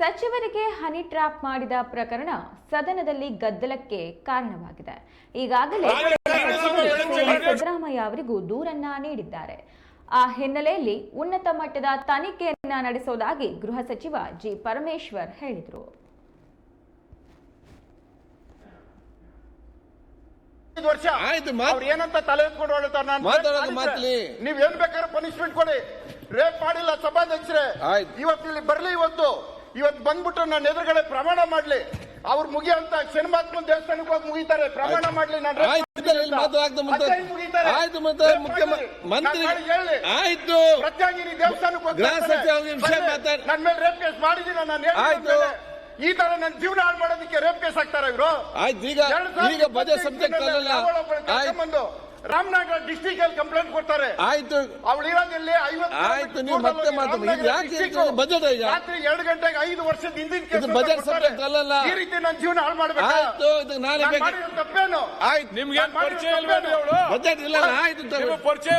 ಸಚಿವರಿಗೆ honey trap ಮಾಡಿದ ಪ್ರಕರಣ ಸದನದಲ್ಲಿ ಗದ್ದಲಕ್ಕೆ ಕಾರಣವಾಗಿದೆ. ಈಗಾಗಲೇ ಸಿದ್ದರಾಮಯ್ಯ ಅವರಿಗೂ ದೂರನ್ನ ನೀಡಿದ್ದಾರೆ. ಆ ಹಿನ್ನೆಲೆಯಲ್ಲಿ ಉನ್ನತ ಮಟ್ಟದ ತನಿಖೆಯನ್ನ ನಡೆಸುವುದಾಗಿ ಗೃಹ ಸಚಿವ ಜಿ ಪರಮೇಶ್ವರ್ ಹೇಳಿದರು. ಏನಂತ ತಲೆ ಎತ್ಕೊಂಡು ನೀವೇನ್ ಬೇಕಾದ್ರೆ ಪನಿಷ್ಮೆಂಟ್ ಕೊಡಿ. ರೇಪ್ ಮಾಡಿಲ್ಲ ಸಭಾಧ್ಯಕ್ಷರೇ, ಇವತ್ತು ಇಲ್ಲಿ ಬರ್ಲಿ, ಇವತ್ತು ಬಂದ್ಬಿಟ್ಟು ನನ್ನ ಎದುರುಗಡೆ ಪ್ರಮಾಣ ಮಾಡ್ಲಿ. ಅವ್ರು ಮುಗಿಯಂತ ಶನಿಮಾತ್ಮನ ದೇವಸ್ಥಾನಕ್ಕೆ ಹೋಗಿ ಮುಗಿತಾರೆ, ಪ್ರಮಾಣ ಮಾಡ್ಲಿ. ನಾನು ಪ್ರತ್ಯಂಗಿರಿ ದೇವಸ್ಥಾನಕ್ಕೆ ಹೋಗಿ ನನ್ನ ಮೇಲೆ ರೇಪ್ ಕೇಸ್ ಮಾಡಿದೀನಿ. ನಾನು ಈ ತರ ನನ್ನ ಜೀವನ ಹಾಳು ಮಾಡೋದಕ್ಕೆ ರೇಪ್ ಕೇಸ್ ಹಾಕ್ತಾರ ಇವರು. ರಾಮನಗರ ಡಿಸ್ಟ್ರಿಕ್ಟ್ ಅಲ್ಲಿ ಕಂಪ್ಲೇಂಟ್ ಕೊಡ್ತಾರೆ. ಆಯ್ತು, ಅವಳು ಇರೋದಿಲ್ಲಿ 50. ನೀವು ಮತ್ತೆ ಬಜೆಟ್ ರಾತ್ರಿ 2 ಗಂಟೆಗೆ 5 ವರ್ಷದ ಹಿಂದಿನ ಬಜೆಟ್ ಸಬ್ಜೆಕ್ಟ್ ಅಲ್ಲ. ಈ ರೀತಿ ನನ್ನ ಜೀವನ ಹಾಳು ಮಾಡಬೇಕು. ತಪ್ಪೇನು? ಆಯ್ತು, ನಿಮ್ಗೆ ಪರಿಚಯ ಇಲ್ವೇನು? ಬಜೆಟ್ ಇಲ್ಲ. ಆಯ್ತು, ಪರಿಚಯ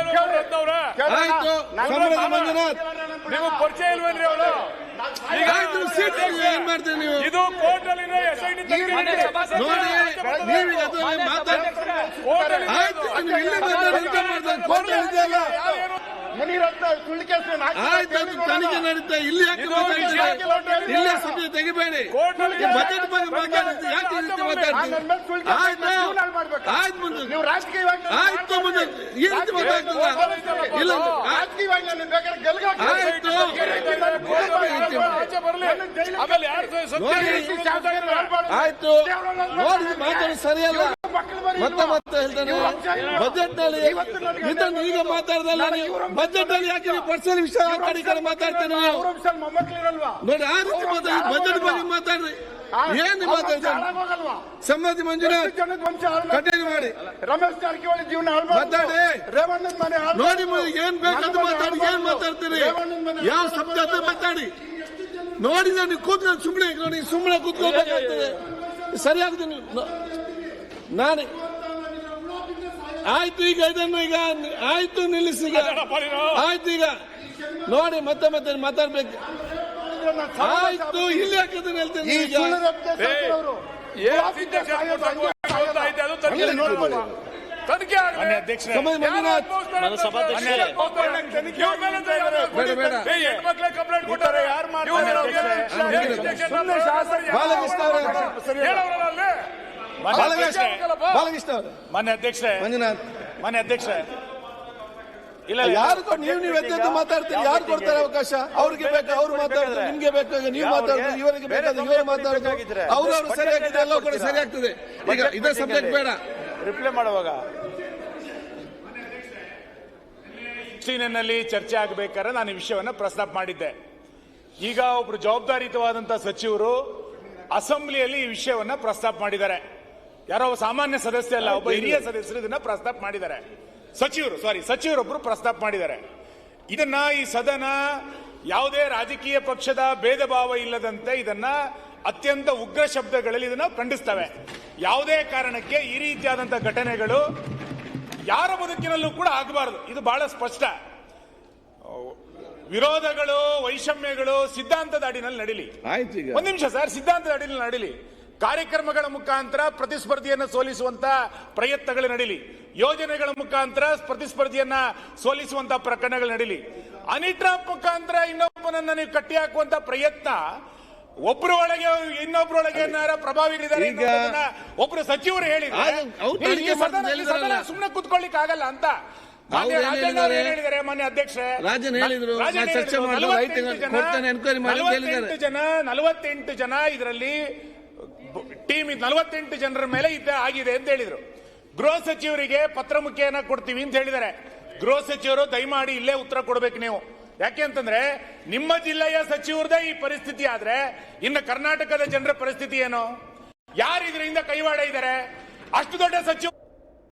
ಆಯ್ತು, ನಿಮಗೆ ಪರಿಚಯ ಇಲ್ವೇನ್ರಿ ಅವಳು? ಏನ್ ಮಾಡ್ತೀರಿ ನೀವು? ಇದು ಕೋರ್ಟ್ ಅಲ್ಲಿ ತನಿಖೆ ನಡೀತಾ ಇಲ್ಲಿ ಯಾಕೆ ಮಾತಾಡ್ತೀರಿ? ಇಲ್ಲೇ ಸಭೆ ತೆಗಿಬೇಡಿ. ಬಜೆಟ್ ಬಗ್ಗೆ ಮಾತಾಡ್ತೀರಿ, ಯಾಕೆ ಈ ರೀತಿ ಮಾತಾಡ್ತೀರಿ? ಆಯ್ತು, ಮುಂದೆ ಆಯ್ತು, ಮುಂದೆ ಈ ರೀತಿ ಮಾತಾಡ್ತಿಲ್ಲ. ಇಲ್ಲ, ಆಯ್ತು, ನೋಡಿ ಮಾತಾಡಿ ಸರಿಯಲ್ಲ. ಮತ್ತೆ ಹೇಳ್ತಾನೆ ಬಜೆಟ್ ನಲ್ಲಿ ಇದನ್ನು ಈಗ ಮಾತಾಡ್ದಲ್ಲ. ನೀವು ಬಜೆಟ್ ನಲ್ಲಿ ಯಾಕೆ ನೀವು ಪರ್ಸನಲ್ ವಿಷಯ ಕಡೆ ಮಾತಾಡ್ತೇನೆ ನೋಡಿ. ಆ ರೀತಿ ಮಾತಾಡಿ, ಬಜೆಟ್ ಬಗ್ಗೆ ಮಾತಾಡ್ರಿ. ಏನು ಮಾತಾಡ್ತಾರೆ? ಸಮ್ಮತಿ ಮಂಜುನಾಥ್ ಕಂಟಿನ್ಯೂ ಮಾಡಿ. ರಮೇಶ್ ಜಾರಕಿಹೊಳಿ ಜೀವನ ಮಾತಾಡಿ. ನೋಡಿ ಏನ್ ಬೇಕಂತ ಮಾತಾಡಿ. ಏನ್ ಮಾತಾಡ್ತೀರಿ? ಯಾವ ಶಬ್ದ ಮಾತಾಡಿ. ನೋಡಿ ನಾನು ಕೂತ್ಕೊಂಡು ಸುಮ್ಮನೆ ನೋಡಿ, ಸುಮ್ಮನೆ ಕೂತ್ಕೊಳ್ಬೇಕಾಗ್ತದೆ. ಸರಿಯಾಗ್ತೀನಿ ನಾನು. ಆಯ್ತು, ಈಗ ಇದನ್ನು ಈಗ ಆಯ್ತು, ನಿಲ್ಲಿಸಿ. ಈಗ ಆಯ್ತು, ಈಗ ನೋಡಿ ಮತ್ತೆ ಮಾತಾಡ್ಬೇಕು. ಆಯ್ತು, ಇಲ್ಲಿ ಹಾಕಿದ್ರೆ ಹೇಳ್ತೇನೆ. ಈಗ ಮಾನ್ಯ ಅಧ್ಯಕ್ಷ ಇಲ್ಲ, ಯಾರು ನೀವು ಎದ್ದು ಮಾತಾಡ್ತೀರಿ? ಯಾರು ಕೊಡ್ತಾರೆ ಅವಕಾಶ? ಅವ್ರಿಗೆ ಬೇಕು ಅವ್ರು ಮಾತಾಡ್ತಾರೆ, ನಿಮ್ಗೆ ಬೇಕಾಗ ನೀವು ಮಾತಾಡ್ತಾರೆ, ಇವರಿಗೆ ಬೇಕಾದ್ರೆ ಇವರು ಮಾತಾಡ್ತಾರೆ. ಅವ್ರು ಸರಿಯಾಗಿದೆ, ಎಲ್ಲ ಕೂಡ ಸರಿ ಆಗ್ತದೆ. ಈಗ ಇದೇ ಸಬ್ಜೆಕ್ಟ್ ಬೇಡ ರಿಪ್ಲೈ ಮಾಡುವಾಗ ನಲ್ಲಿ ಚರ್ಚೆ ಆಗಬೇಕಾದ್ರೆ ನಾನು ಈ ವಿಷಯವನ್ನ ಪ್ರಸ್ತಾಪ ಮಾಡಿದ್ದೆ. ಈಗ ಒಬ್ರು ಜವಾಬ್ದಾರಿಯುತವಾದಂತಹ ಸಚಿವರು ಅಸೆಂಬ್ಲಿಯಲ್ಲಿ ಈ ವಿಷಯವನ್ನ ಪ್ರಸ್ತಾಪ ಮಾಡಿದ್ದಾರೆ. ಯಾರೋ ಸಾಮಾನ್ಯ ಸದಸ್ಯ ಅಲ್ಲ, ಒಬ್ಬ ಹಿರಿಯ ಸದಸ್ಯರು ಇದನ್ನ ಪ್ರಸ್ತಾಪ ಮಾಡಿದ್ದಾರೆ. ಸಚಿವರೊಬ್ಬರು ಪ್ರಸ್ತಾಪ ಮಾಡಿದ್ದಾರೆ. ಇದನ್ನ ಈ ಸದನ ಯಾವುದೇ ರಾಜಕೀಯ ಪಕ್ಷದ ಭೇದ ಭಾವ ಇಲ್ಲದಂತೆ ಇದನ್ನ ಅತ್ಯಂತ ಉಗ್ರ ಶಬ್ದಗಳಲ್ಲಿ ಇದನ್ನ ಖಂಡಿಸ್ತವೆ. ಯಾವುದೇ ಕಾರಣಕ್ಕೆ ಈ ರೀತಿಯಾದಂತಹ ಘಟನೆಗಳು ಯಾರ ಬದುಕಿನಲ್ಲೂ ಕೂಡ ಆಗಬಾರದು. ಇದು ಬಹಳ ಸ್ಪಷ್ಟ. ವಿರೋಧಗಳು, ವೈಷಮ್ಯಗಳು ಸಿದ್ಧಾಂತದ ಅಡಿನಲ್ಲಿ ನಡೀಲಿ. ಒಂದು ನಿಮಿಷ ಸರ್, ಸಿದ್ಧಾಂತದ ಅಡಿನಲ್ಲಿ ನಡೀಲಿ. ಕಾರ್ಯಕ್ರಮಗಳ ಮುಖಾಂತರ ಪ್ರತಿಸ್ಪರ್ಧಿಯನ್ನು ಸೋಲಿಸುವಂತ ಪ್ರಯತ್ನಗಳು ನಡೀಲಿ. ಯೋಜನೆಗಳ ಮುಖಾಂತರ ಪ್ರತಿಸ್ಪರ್ಧಿಯನ್ನ ಸೋಲಿಸುವಂತ ಪ್ರಕರಣಗಳು ನಡೀಲಿ. ಹನಿ ಟ್ರ್ಯಾಪ್ ಮುಖಾಂತರ ಇನ್ನೊಬ್ಬನನ್ನ ನೀವು ಕಟ್ಟಿ ಹಾಕುವಂತ ಪ್ರಯತ್ನ, ಒಬ್ರು ಒಳಗೆ ಇನ್ನೊಬ್ರೊಳಗೆ ಪ್ರಭಾವಿಗಳಿದ್ದಾರೆ. ಒಬ್ರು ಸಚಿವರು ಹೇಳಿದ್ದಾರೆ ಸುಮ್ಮನೆ ಕುತ್ಕೊಳ್ಳಿಕ್ ಆಗಲ್ಲ ಅಂತ. ಹೇಳಿದ್ದಾರೆ ಮಾನ್ಯ ಅಧ್ಯಕ್ಷರೇ, 48 ಜನ ಇದರಲ್ಲಿ ಟೀಮ್ 48 ಜನರ ಮೇಲೆ ಆಗಿದೆ ಅಂತ ಹೇಳಿದ್ರು. ಗೃಹ ಸಚಿವರಿಗೆ ಪತ್ರ ಮುಖೇನ ಕೊಡ್ತೀವಿ ಅಂತ ಹೇಳಿದ್ದಾರೆ. ಗೃಹ ಸಚಿವರು ದಯಮಾಡಿ ಇಲ್ಲೇ ಉತ್ತರ ಕೊಡಬೇಕು ನೀವು. ಯಾಕೆ ಅಂತಂದ್ರೆ ನಿಮ್ಮ ಜಿಲ್ಲೆಯ ಸಚಿವರದೇ ಈ ಪರಿಸ್ಥಿತಿ ಆದ್ರೆ ಇನ್ನು ಕರ್ನಾಟಕದ ಜನರ ಪರಿಸ್ಥಿತಿ ಏನು? ಯಾರು ಇದರಿಂದ ಕೈವಾಡ ಇದ್ದಾರೆ? ಅಷ್ಟು ದೊಡ್ಡ ಸಚಿವ